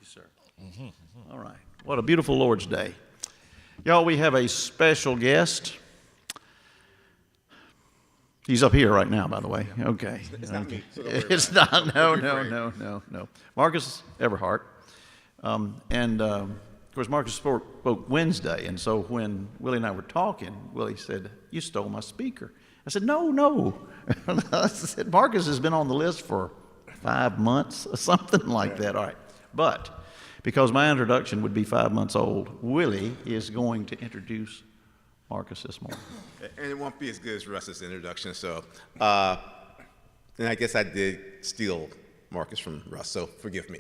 sir. All right. What a beautiful Lord's Day. Y'all, we have a special guest. He's up here right now, by the way. Okay. It's not me. So It's not. No. Marcus Everheart. Of course, Marcus spoke Wednesday, and so when Willie and I were talking, Willie said, "You stole my speaker." I said, No. I said, Marcus has been on the list for 5 months or something like that. All right. But because my introduction would be 5 months old, Willie is going to introduce Marcus this morning. And it won't be as good as Russ's introduction, so, and I guess I did steal Marcus from Russ, so forgive me.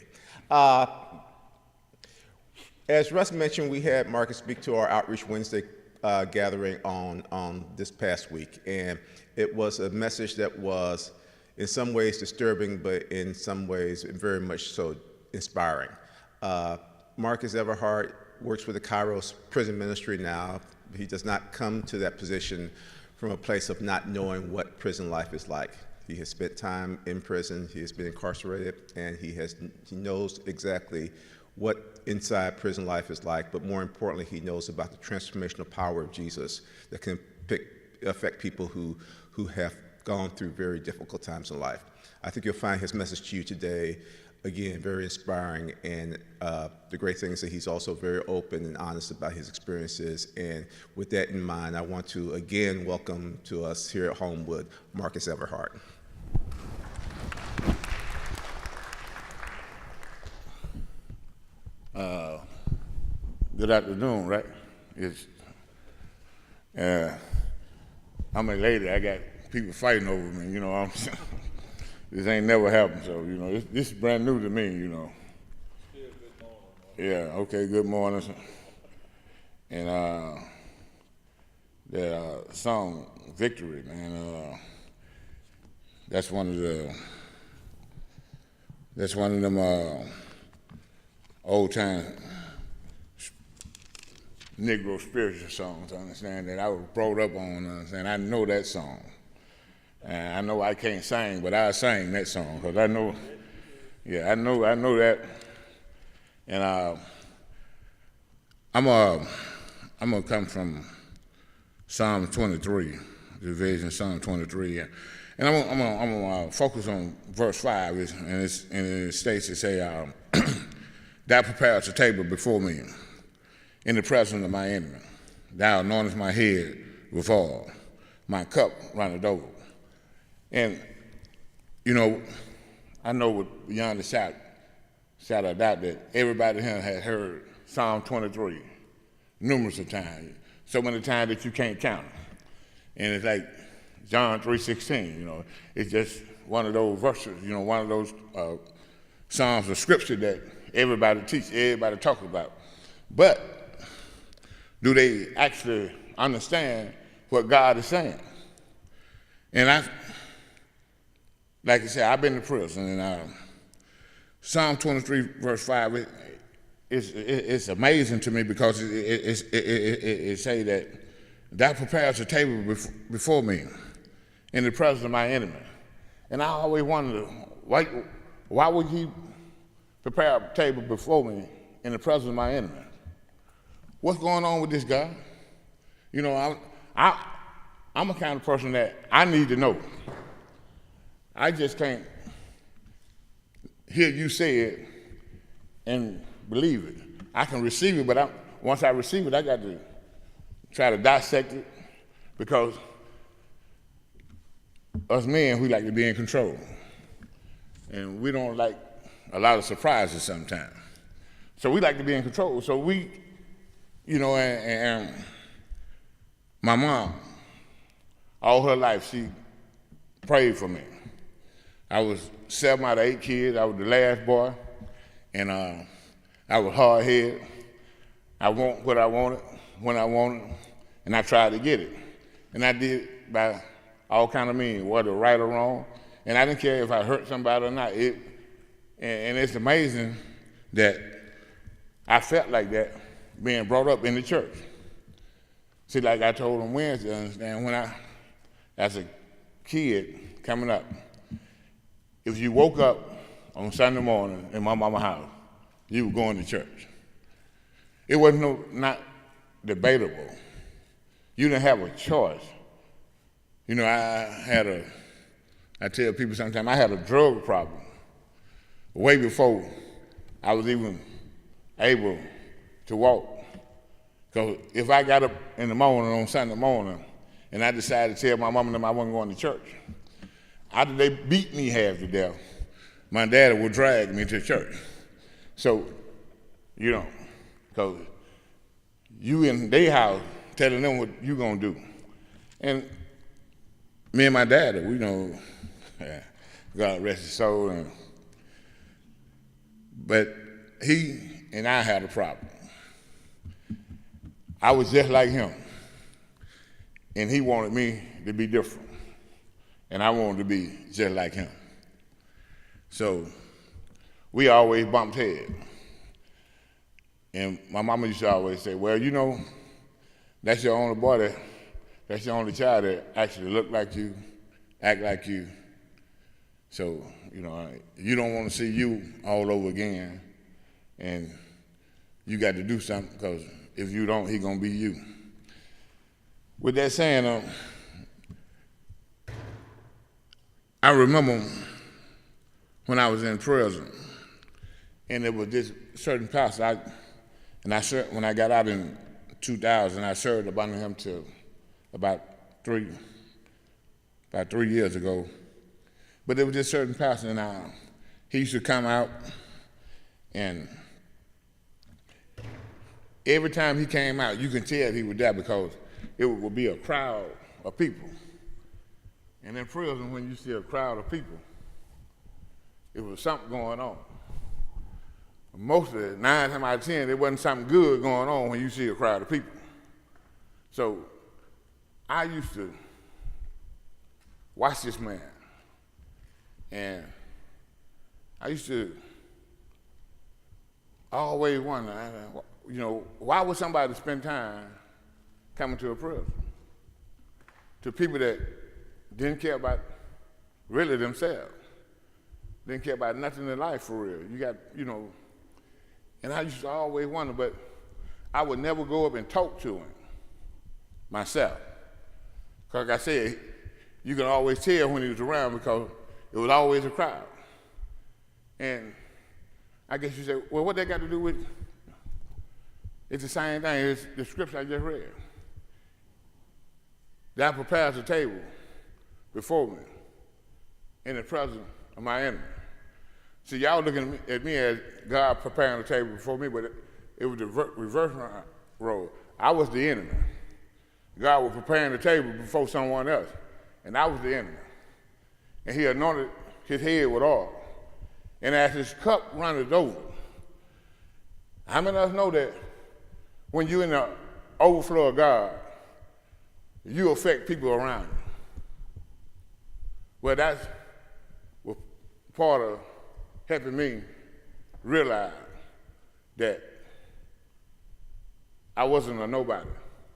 As Russ mentioned, we had Marcus speak to our Outreach Wednesday gathering on this past week, and it was a message that was in some ways disturbing, but in some ways very much so inspiring. Marcus Everheart works with the Kairos prison ministry now. He does not come to that position from a place of not knowing what prison life is like. He has spent time in prison, he has been incarcerated, and he knows exactly what inside prison life is like, but more importantly, he knows about the transformational power of Jesus that can affect people who have gone through very difficult times in life. I think you'll find his message to you today, again, very inspiring, and the great thing is that he's also very open and honest about his experiences, and with that in mind, I want to again welcome to us here at Homewood, Marcus Everheart. Good afternoon, right? I'm a lady. I got people fighting over me, you know. This ain't never happened, so, you know, this is brand new to me, you know. Yeah, okay, good morning. And the song, Victory, man, that's one of them old time Negro spiritual songs, understand, that I was brought up on, understand. I know that song. And I know I can't sing, but I sing that song, because I know that. And I'm gonna come from Psalm 23, division Psalm 23, and I'm gonna focus on verse 5, and it states, it say, "Thou preparest a table before me in the presence of my enemy. Thou anointest my head with oil, my cup runneth over." And, you know, I know beyond the shadow of doubt that everybody here has heard Psalm 23 numerous of times, so many times that you can't count them. And it's like John 3:16, you know, it's just one of those verses, you know, one of those Psalms of scripture that everybody teaches, everybody talks about. But do they actually understand what God is saying? And like I said, I've been to prison, and Psalm 23, verse 5, it's amazing to me, because it say that thou preparest a table before me in the presence of my enemy. And I always wondered, why would he prepare a table before me in the presence of my enemy? What's going on with this guy? You know, I'm a kind of person that I need to know. I just can't hear you say it and believe it. I can receive it, but once I receive it, I got to try to dissect it, because us men, we like to be in control. And we don't like a lot of surprises sometimes. So we like to be in control. So we, you know, and my mom, all her life, she prayed for me. I was 7 out of 8 kids. I was the last boy, and I was hard-headed. I want what I wanted, when I wanted, and I tried to get it. And I did it by all kind of means, whether right or wrong. And I didn't care if I hurt somebody or not. And it's amazing that I felt like that being brought up in the church. See, like I told them Wednesday, understand, when as a kid coming up, if you woke up on Sunday morning in my mama's house, you were going to church. It wasn't not debatable. You didn't have a choice. You know, I tell people sometimes I had a drug problem way before I was even able to walk. Because if I got up in the morning on Sunday morning and I decided to tell my mom and them I wasn't going to church, after they beat me half to death, my daddy would drag me to church. So, you know, because you in their house telling them what you gonna do. And me and my daddy, we know, God rest his soul, but he and I had a problem. I was just like him, and he wanted me to be different, and I wanted to be just like him. So we always bumped heads. And my mama used to always say, well, you know, that's your only boy, that's your only child that actually look like you, act like you. So, you know, you don't want to see you all over again, and you got to do something, because if you don't, he gonna be you. With that saying, I remember when I was in prison, and there was this certain pastor, when I got out in 2000, I served under him till about 3 years ago. But there was this certain pastor, and he used to come out, and every time he came out, you can tell he was there because it would be a crowd of people. And in prison, when you see a crowd of people, it was something going on. Most of it, 9 times out of 10, there wasn't something good going on when you see a crowd of people. So I used to watch this man, and I used to always wonder, you know, why would somebody spend time coming to a prison? To people that didn't care about really themselves, didn't care about nothing in life for real. You got, you know, and I used to always wonder, but I would never go up and talk to him myself. Because like I said, you can always tell when he was around because it was always a crowd. And I guess you say, well, what that got to do with it? It's the same thing as the scripture I just read. Thou prepares a table before me in the presence of my enemy. See, y'all looking at me as God preparing the table before me, but it was the reverse role. I was the enemy. God was preparing the table before someone else, and I was the enemy. And he anointed his head with oil. And as his cup runneth over, how many of us know that when you're in the overflow of God, you affect people around you? Well, that's what part of helping me realize that I wasn't a nobody,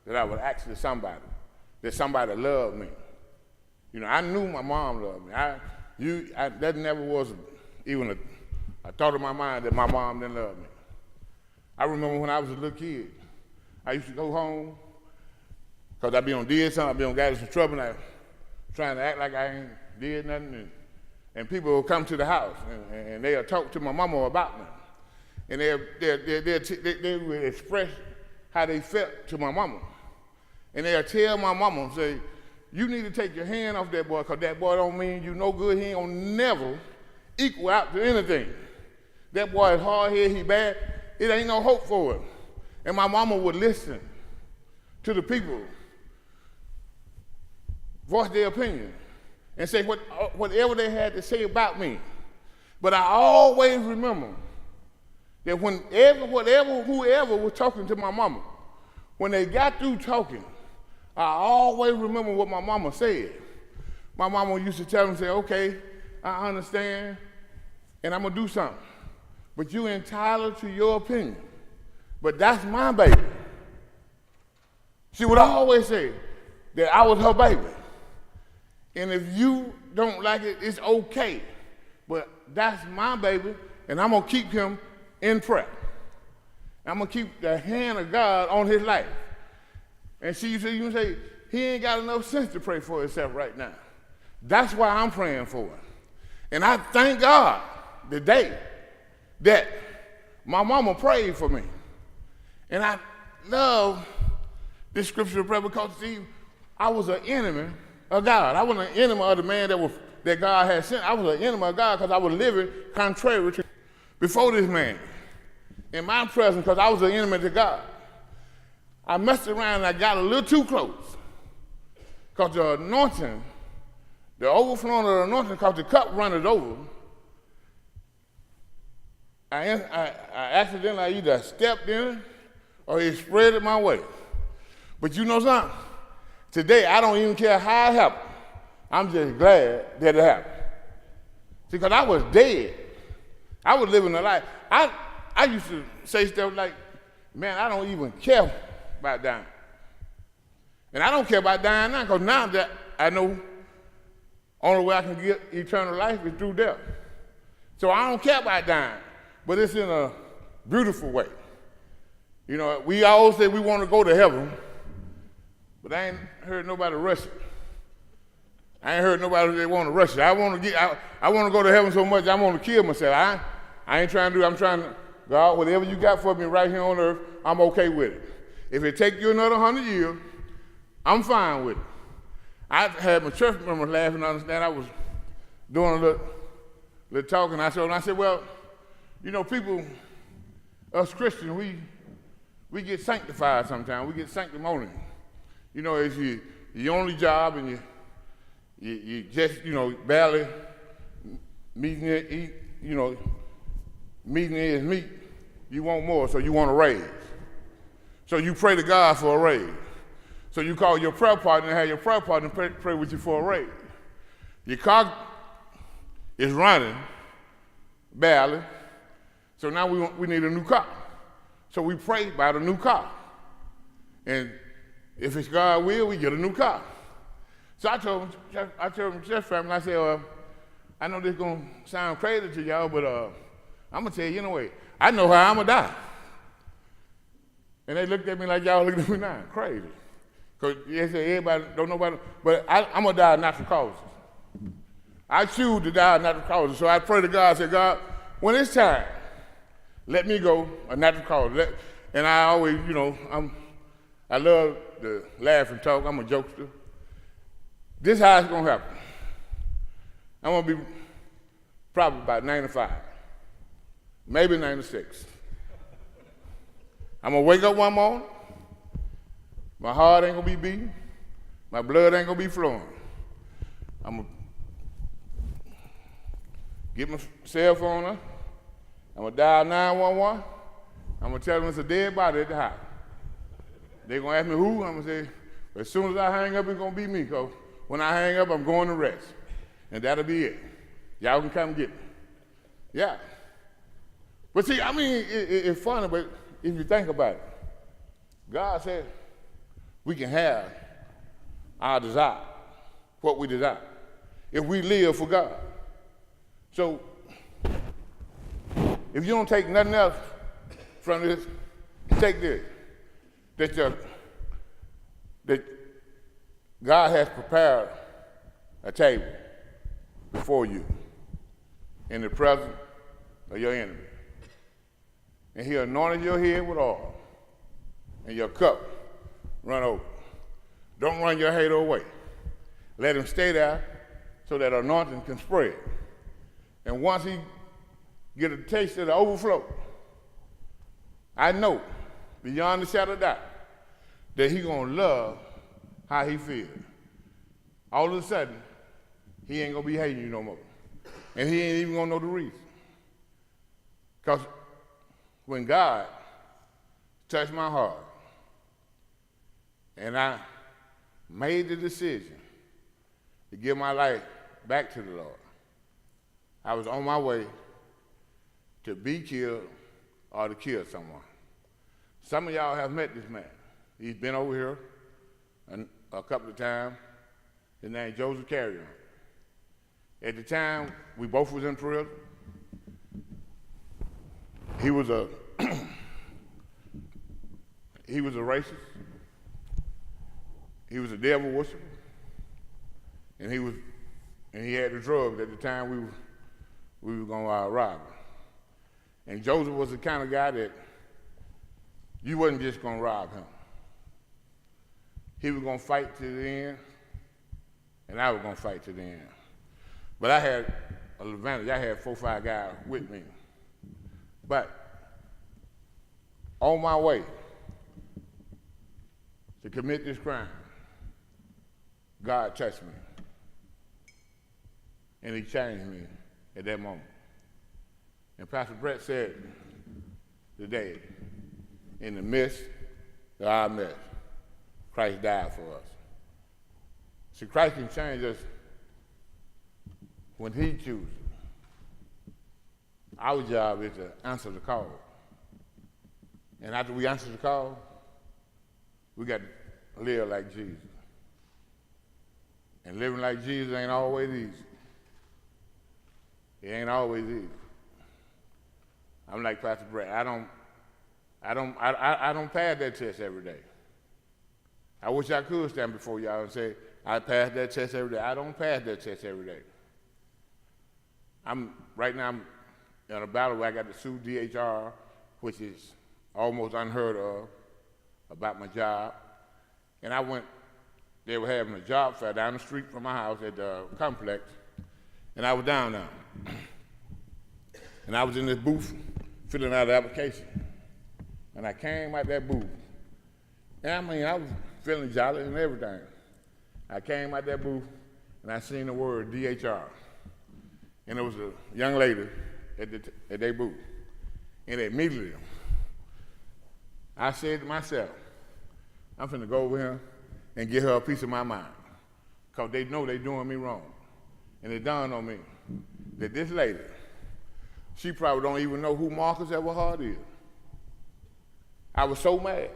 that I was actually somebody, that somebody loved me. You know, I knew my mom loved me. That never was even a thought in my mind that my mom didn't love me. I remember when I was a little kid, I used to go home, because I'd be on did something, I'd be on got in some trouble, and I trying to act like I ain't did nothing, and people would come to the house, and they'll talk to my mama about me. And they would express how they felt to my mama. And they'll tell my mama, say, you need to take your hand off that boy, because that boy don't mean you no good. He ain't gonna never equal out to anything. That boy is hard-headed, he bad. It ain't no hope for him. And my mama would listen to the people, voice their opinion, and say whatever they had to say about me. But I always remember that whoever was talking to my mama, when they got through talking, I always remember what my mama said. My mama used to tell them, say, okay, I understand, and I'm gonna do something. But you're entitled to your opinion. But that's my baby. She would always say that I was her baby. And if you don't like it, it's okay. But that's my baby, and I'm gonna keep him in prayer. I'm going to keep the hand of God on his life. And see, you say, he ain't got enough sense to pray for himself right now. That's why I'm praying for him. And I thank God today that my mama prayed for me. And I love this scripture of prayer because, see, I was an enemy of God. I wasn't an enemy of the man that God had sent. I was an enemy of God because I was living contrary to before this man in my presence because I was an enemy to God. I messed around and I got a little too close because the anointing, the overflowing of the anointing, because the cup runneth over, I accidentally either stepped in it or it spread it my way. But you know something? Today, I don't even care how it happened. I'm just glad that it happened. See, because I was dead. I was living a life. I used to say stuff like, man, I don't even care about dying. And I don't care about dying now, because now that I know only way I can get eternal life is through death. So I don't care about dying, but it's in a beautiful way. You know, we always say we want to go to heaven, but I ain't heard nobody rush it. I ain't heard nobody that want to rush it. I want to go to heaven so much I want to kill myself. I ain't trying to do it. I'm trying to, God, whatever you got for me right here on earth, I'm okay with it. If it take you another 100 years, I'm fine with it. I had my church members laughing, understand I was doing a little talking. I said, well, you know, people, us Christians, we get sanctified sometimes. We get sanctimonious. You know, it's your only job, and you just, you know, barely meeting it, you know, meeting is meat. You want more, so you want a raise. So you pray to God for a raise. So you call your prayer partner and have your prayer partner pray with you for a raise. Your car is running barely, so now we need a new car. So we pray about a new car. And if it's God's will, we get a new car. So I told him, church family, I said, I know this is going to sound crazy to y'all, but I'm going to tell you anyway, I know how I'm going to die. And they looked at me like y'all looking at me now, crazy. Because they say everybody don't know about it, but I'm going to die of natural causes. I choose to die of natural causes. So I pray to God, I say, God, when it's time, let me go a natural cause. And I always, you know, I love to laugh and talk. I'm a jokester. This is how it's going to happen. I'm going to be probably about 95, maybe 96. I'm going to wake up one morning. My heart ain't going to be beating. My blood ain't going to be flowing. I'm going to get my cell phone up. I'm going to dial 911. I'm going to tell them it's a dead body at the house. They're going to ask me who. I'm going to say, as soon as I hang up, it's going to be me, because when I hang up, I'm going to rest. And that'll be it. Y'all can come get me. Yeah. But see, I mean, it's funny, but if you think about it, God said we can have our desire, what we desire, if we live for God. So, if you don't take nothing else from this, take this. That God has prepared a table before you in the presence of your enemy. And he anointed your head with oil, and your cup run over. Don't run your head away. Let him stay there so that anointing can spread. And once he get a taste of the overflow, I know, beyond the shadow of doubt, that he gonna love how he feels. All of a sudden, he ain't gonna be hating you no more. And he ain't even gonna know the reason. Because when God touched my heart, and I made the decision to give my life back to the Lord, I was on my way to be killed or to kill someone. Some of y'all have met this man. He's been over here a couple of times. His name's Joseph Carrion. At the time, we both was in prison. he was a he was a racist. He was a devil worshiper, and he had the drugs at the time we were gonna rob him. And Joseph was the kind of guy that you wasn't just gonna rob him. He was gonna fight to the end, and I was gonna fight to the end. But I had an advantage. I had 4 or 5 guys with me. But on my way to commit this crime, God touched me. And he changed me at that moment. And Pastor Brett said today, in the midst of our mess, Christ died for us. See, Christ can change us when he chooses. Our job is to answer the call. And after we answer the call, we got to live like Jesus. And living like Jesus ain't always easy. It ain't always easy. I'm like Pastor Brett. I don't pass that test every day. I wish I could stand before y'all and say, I pass that test every day. I don't pass that test every day. Right now I'm in a battle where I got to sue DHR, which is almost unheard of, about my job. And they were having a job fair down the street from my house at the complex, and I was down there. And I was in this booth filling out the application. And I came out that booth. And I was feeling jolly and everything. I came out that booth and I seen the word DHR. And there was a young lady at their booth. And immediately, I said to myself, I'm finna go over here and get her a piece of my mind. Because they know they doing me wrong. And it dawned on me that this lady, she probably don't even know who Marcus Everheart is. I was so mad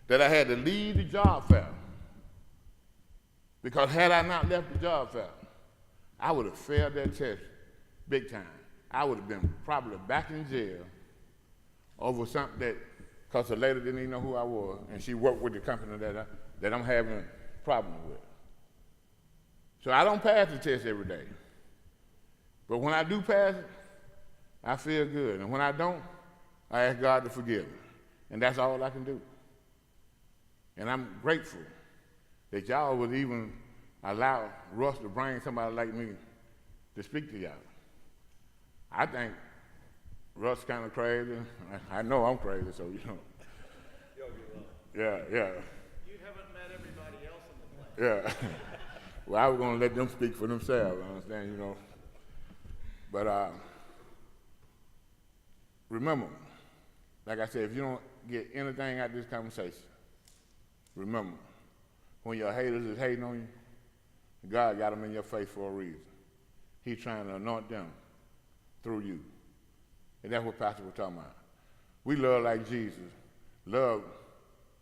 that I had to leave the job fair. Because had I not left the job fair, I would have failed that test big time. I would have been probably back in jail over something because the lady didn't even know who I was, and she worked with the company that I'm having a problem with. So I don't pass the test every day. But when I do pass it, I feel good. And when I don't, I ask God to forgive me. And that's all I can do. And I'm grateful that y'all would even allow Russ to bring somebody like me to speak to y'all. I think Russ kind of crazy. I know I'm crazy, so you know. Yeah. You haven't met everybody else on the planet. Yeah. Well, I was going to let them speak for themselves, I understand, you know. But remember, like I said, if you don't get anything out of this conversation, remember, when your haters is hating on you, God got them in your face for a reason. He's trying to anoint them through you. And that's what Pastor was talking about. We love like Jesus, love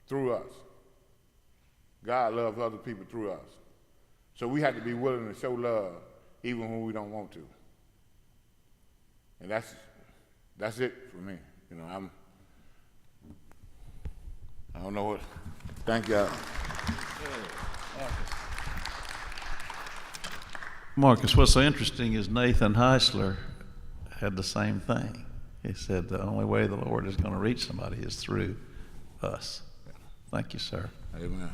through us. God loves other people through us. So we have to be willing to show love even when we don't want to. And that's it for me. You know, I don't know what. Thank y'all. Marcus, what's so interesting is Nathan Heisler had the same thing. He said the only way the Lord is going to reach somebody is through us. Thank you, sir. Amen.